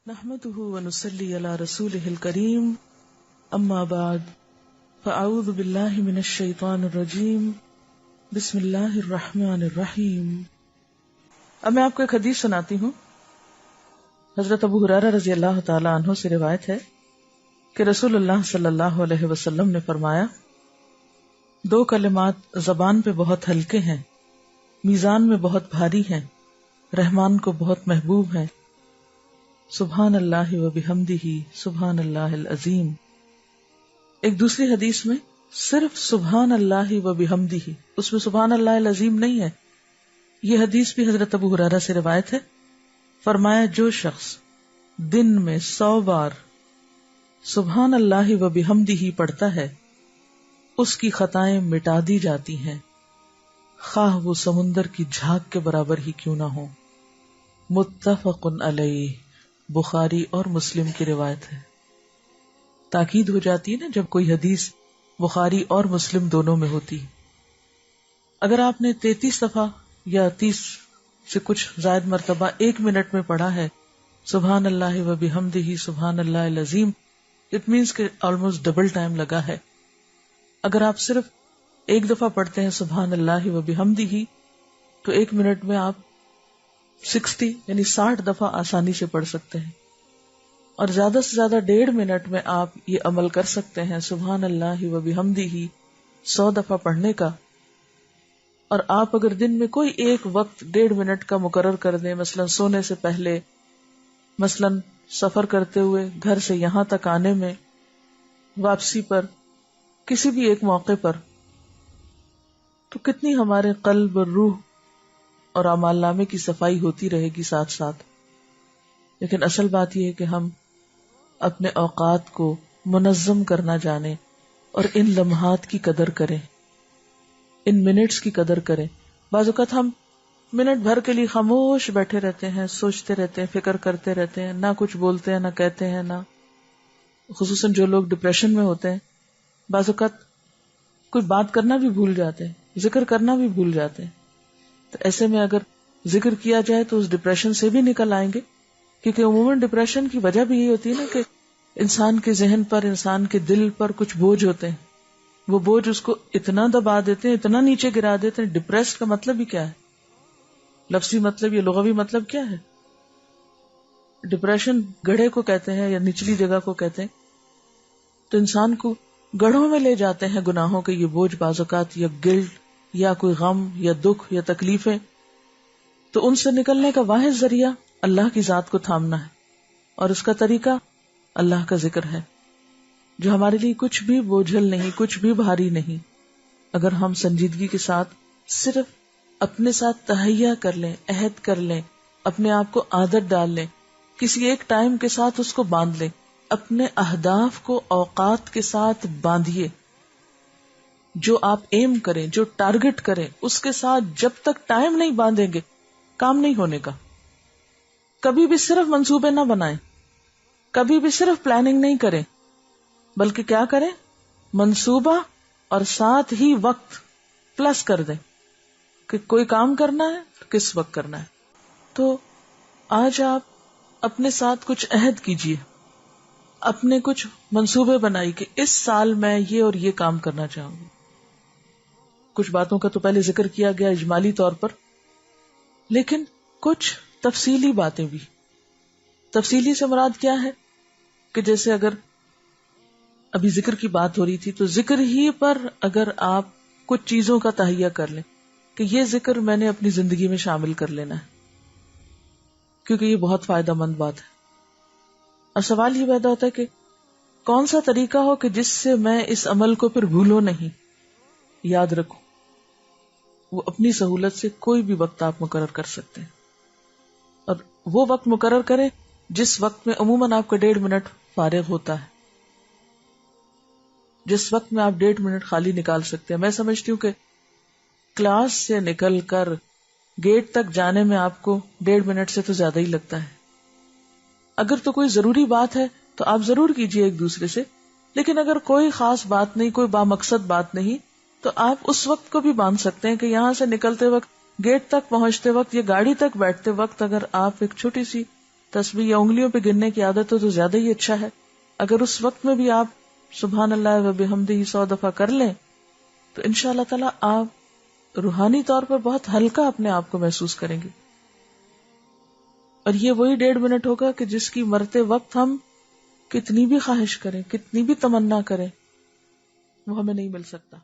نحمده ونصلي على رسوله الكريم اما بعد فاعوذ بالله من الشیطان الرجیم بسم اللہ الرحمن الرحیم۔ اب میں آپ کو ایک حدیث سناتی ہوں۔ حضرت ابو ہریرہ رضی اللہ تعالی عنہ سے روایت ہے کہ رسول اللہ صلی اللہ علیہ وسلم نے فرمایا، دو کلمات زبان پہ بہت ہلکے ہیں، میزان میں بہت بھاری ہیں، رحمان کو بہت محبوب ہیں، سبحان اللہ و بحمدہ سبحان اللہ العظیم۔ ایک دوسری حدیث میں صرف سبحان اللہ و بحمدہ، اس میں سبحان اللہ العظیم نہیں ہے۔ یہ حدیث بھی حضرت ابو ہریرہ سے روایت ہے۔ فرمایا، جو شخص دن میں 100 بار سبحان اللہ و بحمدہ پڑھتا ہے اس کی خطائیں مٹا دی جاتی ہیں، خواہ وہ سمندر کی جھاگ کے برابر ہی کیوں نہ ہو۔ متفق علیہ، بخاری اور مسلم کی روایت ہے۔ تاکید ہو جاتی ہے نا جب کوئی حدیث بخاری اور مسلم دونوں میں ہوتی۔ اگر آپ نے 33 دفعہ یا 30 سے کچھ زائد مرتبہ 1 منٹ میں پڑھا ہے سبحان اللہ و بحمدہ سبحان اللہ العظیم، اٹ مینس کہ آلموسٹ ڈبل ٹائم لگا ہے۔ اگر آپ صرف 1 دفعہ پڑھتے ہیں سبحان اللہ و بحمدہ تو 1 منٹ میں آپ 60 یعنی 60 دفعہ آسانی سے پڑھ سکتے ہیں، اور زیادہ سے زیادہ 1.5 منٹ میں آپ یہ عمل کر سکتے ہیں سبحان اللہ و بحمدہ 100 دفعہ پڑھنے کا۔ اور آپ اگر دن میں کوئی ایک وقت 1.5 منٹ کا مقرر کر دیں، مثلا سونے سے پہلے، مثلا سفر کرتے ہوئے گھر سے یہاں تک آنے میں، واپسی پر، کسی بھی ایک موقع پر، تو کتنی ہمارے قلب اور روح اور اعمال نامے کی صفائی ہوتی رہے گی ساتھ ساتھ۔ لیکن اصل بات یہ ہے کہ ہم اپنے اوقات کو منظم کرنا جانیں اور ان لمحات کی قدر کریں، ان منٹس کی قدر کریں۔ بعض اوقات ہم منٹ بھر کے لیے خاموش بیٹھے رہتے ہیں، سوچتے رہتے ہیں، فکر کرتے رہتے ہیں، نہ کچھ بولتے ہیں، نہ کہتے ہیں، نہ خصوصاً جو لوگ ڈپریشن میں ہوتے ہیں بعض اوقات کوئی بات کرنا بھی بھول جاتے ہیں، ذکر کرنا بھی بھول جاتے ہیں۔ تو ایسے میں اگر ذکر کیا جائے تو اس ڈپریشن سے بھی نکل آئیں گے، کیونکہ عموماً ڈپریشن کی وجہ بھی یہی ہوتی ہے نا کہ انسان کے ذہن پر، انسان کے دل پر کچھ بوجھ ہوتے ہیں، وہ بوجھ اس کو اتنا دبا دیتے ہیں، اتنا نیچے گرا دیتے ہیں۔ ڈپریسڈ کا مطلب ہی کیا ہے؟ لفظی مطلب یا لغوی مطلب کیا ہے؟ ڈپریشن گڑھے کو کہتے ہیں یا نچلی جگہ کو کہتے ہیں۔ تو انسان کو گڑھوں میں لے جاتے ہیں گناہوں کے یہ بوجھ، بعض اوقات یا گلٹ یا کوئی غم یا دکھ یا تکلیفیں۔ تو ان سے نکلنے کا واحد ذریعہ اللہ کی ذات کو تھامنا ہے، اور اس کا طریقہ اللہ کا ذکر ہے، جو ہمارے لیے کچھ بھی بوجھل نہیں، کچھ بھی بھاری نہیں۔ اگر ہم سنجیدگی کے ساتھ صرف اپنے ساتھ تہیہ کر لیں، عہد کر لیں، اپنے آپ کو عادت ڈال لیں، کسی ایک ٹائم کے ساتھ اس کو باندھ لیں، اپنے اہداف کو اوقات کے ساتھ باندھیے، جو آپ ایم کریں، جو ٹارگٹ کریں، اس کے ساتھ جب تک ٹائم نہیں باندھیں گے کام نہیں ہونے کا۔ کبھی بھی صرف منصوبے نہ بنائیں، کبھی بھی صرف پلاننگ نہیں کریں، بلکہ کیا کریں؟ منصوبہ اور ساتھ ہی وقت پلس کر دیں کہ کوئی کام کرنا ہے تو کس وقت کرنا ہے۔ تو آج آپ اپنے ساتھ کچھ عہد کیجئے، اپنے کچھ منصوبے بنائی کہ اس سال میں یہ اور یہ کام کرنا چاہوں گی۔ کچھ باتوں کا تو پہلے ذکر کیا گیا اجمالی طور پر، لیکن کچھ تفصیلی باتیں بھی۔ تفصیلی سے مراد کیا ہے کہ جیسے اگر ابھی ذکر کی بات ہو رہی تھی تو ذکر ہی پر اگر آپ کچھ چیزوں کا تہیہ کر لیں کہ یہ ذکر میں نے اپنی زندگی میں شامل کر لینا ہے، کیونکہ یہ بہت فائدہ مند بات ہے۔ اور سوال یہ پیدا ہوتا ہے کہ کون سا طریقہ ہو کہ جس سے میں اس عمل کو پھر بھولوں نہیں، یاد رکھوں۔ وہ اپنی سہولت سے کوئی بھی وقت آپ مقرر کر سکتے ہیں، اور وہ وقت مقرر کریں جس وقت میں عموماً آپ کا 1.5 منٹ فارغ ہوتا ہے، جس وقت میں آپ 1.5 منٹ خالی نکال سکتے ہیں۔ میں سمجھتی ہوں کہ کلاس سے نکل کر گیٹ تک جانے میں آپ کو 1.5 منٹ سے تو زیادہ ہی لگتا ہے۔ اگر تو کوئی ضروری بات ہے تو آپ ضرور کیجئے ایک دوسرے سے، لیکن اگر کوئی خاص بات نہیں، کوئی بامقصد بات نہیں، تو آپ اس وقت کو بھی باندھ سکتے ہیں کہ یہاں سے نکلتے وقت، گیٹ تک پہنچتے وقت یا گاڑی تک بیٹھتے وقت اگر آپ ایک چھوٹی سی تسبیح یا انگلیوں پہ گننے کی عادت ہو تو زیادہ ہی اچھا ہے. اگر اس وقت میں بھی آپ سبحان اللہ و بحمدہ 100 دفعہ کر لیں تو انشاءاللہ تعالی آپ روحانی طور پر بہت ہلکا اپنے آپ کو محسوس کریں گے. اور یہ وہی 1.5 منٹ ہوگا کہ جس کی مرتے وقت ہم کتنی بھی خواہش کریں، کتنی بھی تمنا کریں، وہ ہمیں نہیں مل سکتا.